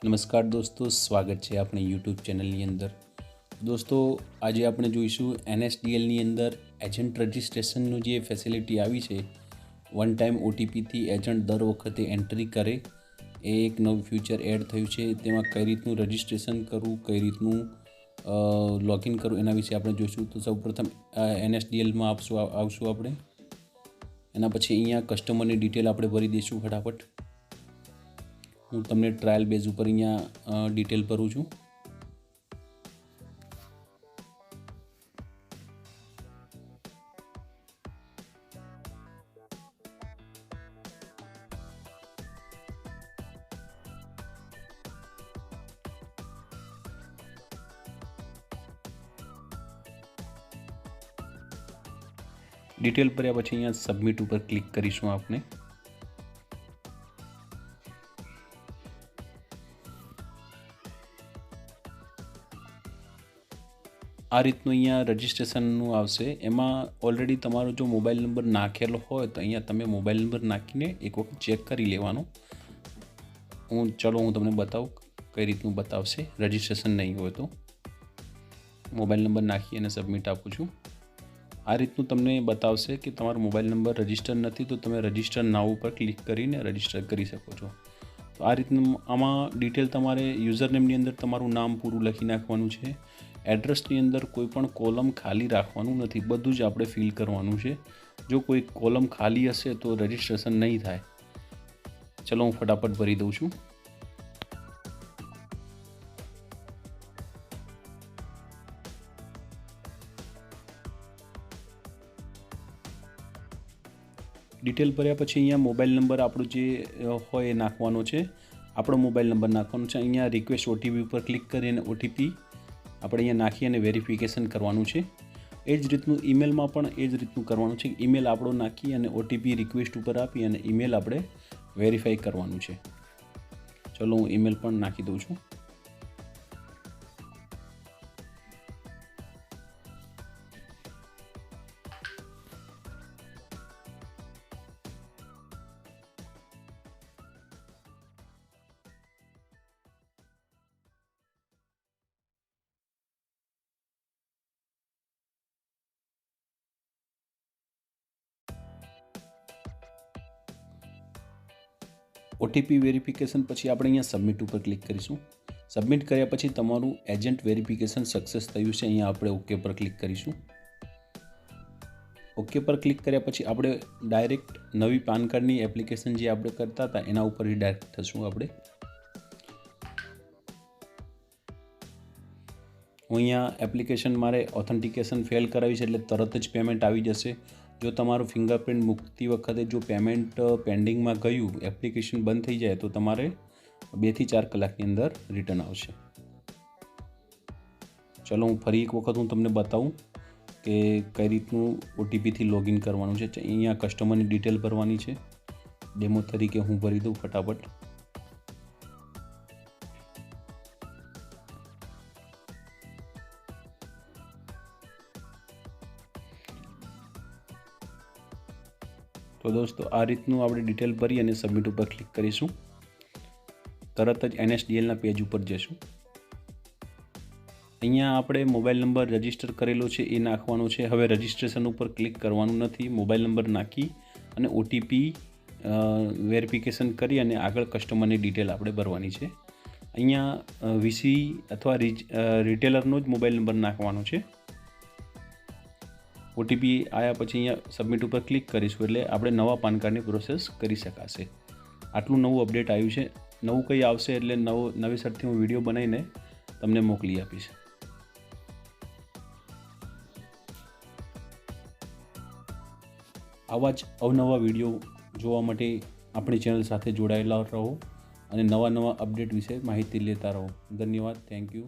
નમસ્કાર દોસ્તો, સ્વાગત છે આપણે યુટ્યુબ ચેનલની અંદર। દોસ્તો, આજે આપણે જોઈશું NSDLની અંદર એજન્ટ રજિસ્ટ્રેશનનું જે ફેસિલિટી આવી છે, વન ટાઈમ OTPથી એજન્ટ દર વખતે એન્ટ્રી કરે એ એક નવું ફ્યુચર એડ થયું છે। તેમાં કઈ રીતનું રજિસ્ટ્રેશન કરવું, કઈ રીતનું લોગિન કરવું એના વિશે આપણે જોઈશું। તો સૌપ્રથમ NSDLમાં આવશું આપણે, એના પછી અહીંયા કસ્ટમરની ડિટેલ આપણે ભરી દઈશું ફટાફટ। હું તમને ટ્રાયલ બેઝ ઉપર અહીંયા ડિટેલ ભરું છું। ડિટેલ ભર્યા પછી અહીંયા સબમિટ ઉપર ક્લિક કરીશું આપણે। આ રીતનું અહીંયા રજિસ્ટ્રેશનનું આવશે। એમાં ઓલરેડી તમારો જો મોબાઈલ નંબર નાખેલો હોય તો અહીંયા તમે મોબાઈલ નંબર નાખીને એક વખત ચેક કરી લેવાનો। હું તમને બતાવું કઈ રીતનું બતાવશે રજિસ્ટ્રેશન નહીં હોય તો। મોબાઈલ નંબર નાખી અને સબમિટ આપું છું। આ રીતનું તમને બતાવશે કે તમારો મોબાઈલ નંબર રજિસ્ટર નથી તો તમે રજિસ્ટર નાવ ઉપર ક્લિક કરીને રજિસ્ટર કરી શકો છો। તો આ રીતનું આમાં ડિટેલ તમારે યુઝર નેમની અંદર તમારું નામ પૂરું લખી નાખવાનું છે। એડ્રેસની અંદર કોઈ પણ કોલમ ખાલી રાખવાનું નથી, બધું જ આપણે ફિલ કરવાનું છે। જો કોઈ કોલમ ખાલી હશે તો રજિસ્ટ્રેશન નહીં થાય। ચલો હું ફટાફટ ભરી દઉં છું। ડિટેલ ભર્યા પછી અહીંયા મોબાઈલ નંબર આપણો જે હોય એ નાખવાનો છે। આપણો મોબાઈલ નંબર નાખવાનો છે। અહીંયા રિક્વેસ્ટ OTP ઉપર ક્લિક કરીને OTP આપણે અહીંયા નાખી અને વેરિફિકેશન કરવાનું છે। એ જ રીતનું ઈમેલમાં પણ એ જ રીતનું કરવાનું છે। ઈમેલ આપણો નાખી અને OTP રિક્વેસ્ટ ઉપર આપી અને ઈમેલ આપણે વેરીફાઈ કરવાનું છે। ચલો હું ઈમેલ પણ નાખી દઉં છું। OTP વેરિફિકેશન પછી આપણે અહીંયા સબમિટ ઉપર ક્લિક કરીશું। સબમિટ કર્યા પછી તમારું એજન્ટ વેરિફિકેશન સક્સેસ થયું છે। અહીંયા આપણે ઓકે પર ક્લિક કરીશું। ઓકે પર ક્લિક કર્યા પછી આપણે ડાયરેક્ટ નવી પાન કાર્ડની એપ્લિકેશન જે આપણે કરતા હતા એના ઉપર ડાયરેક્ટ થશું આપણે। હું અહીંયા એપ્લિકેશન મારે ઓથેન્ટિકેશન ફેલ કરાવી છે એટલે તરત જ પેમેન્ટ આવી જશે। જો તમારું ફિંગરપ્રિન્ટ મૂકતી વખતે જો પેમેન્ટ પેન્ડિંગમાં ગયું, એપ્લિકેશન બંધ થઈ જાય તો તમારે 2 થી 4 કલાકની અંદર રિટર્ન આવશે। ચલો હું ફરી એક વખત હું તમને બતાવું કે કઈ રીતનું OTPથી લોગિન કરવાનું છે। અહીંયા કસ્ટમરની ડિટેલ ભરવાની છે। ડેમો તરીકે હું ભરી દઉં ફટાફટ। તો દોસ્તો આ રીતનું આપણે ડિટેલ ભરી અને સબમિટ ઉપર ક્લિક કરીશું। તરત જ NSDLના પેજ ઉપર જશું। અહીંયા આપણે મોબાઈલ નંબર રજિસ્ટર કરેલો છે એ નાખવાનો છે। હવે રજિસ્ટ્રેશન ઉપર ક્લિક કરવાનું નથી, મોબાઈલ નંબર નાખી અને OTP વેરિફિકેશન કરી અને આગળ કસ્ટમરની ડિટેલ આપણે ભરવાની છે। અહીંયા VC અથવા રિટેલરનો જ મોબાઈલ નંબર નાખવાનો છે। OTP આવ્યા પછી અહીંયા સબમિટ ઉપર ક્લિક કરીશું એટલે આપણે નવા પાન કાર્ડની પ્રોસેસ કરી શકાશે। આટલું નવું અપડેટ આવ્યું છે। નવું કંઈ આવશે એટલે નવેસરથી હું વિડીયો બનાવીને તમને મોકલી આપીશ। આવા જ અવનવા વિડીયો જોવા માટે આપણી ચેનલ સાથે જોડાયેલા રહો અને નવા અપડેટ વિશે માહિતી લેતા રહો। ધન્યવાદ, થેન્ક યુ।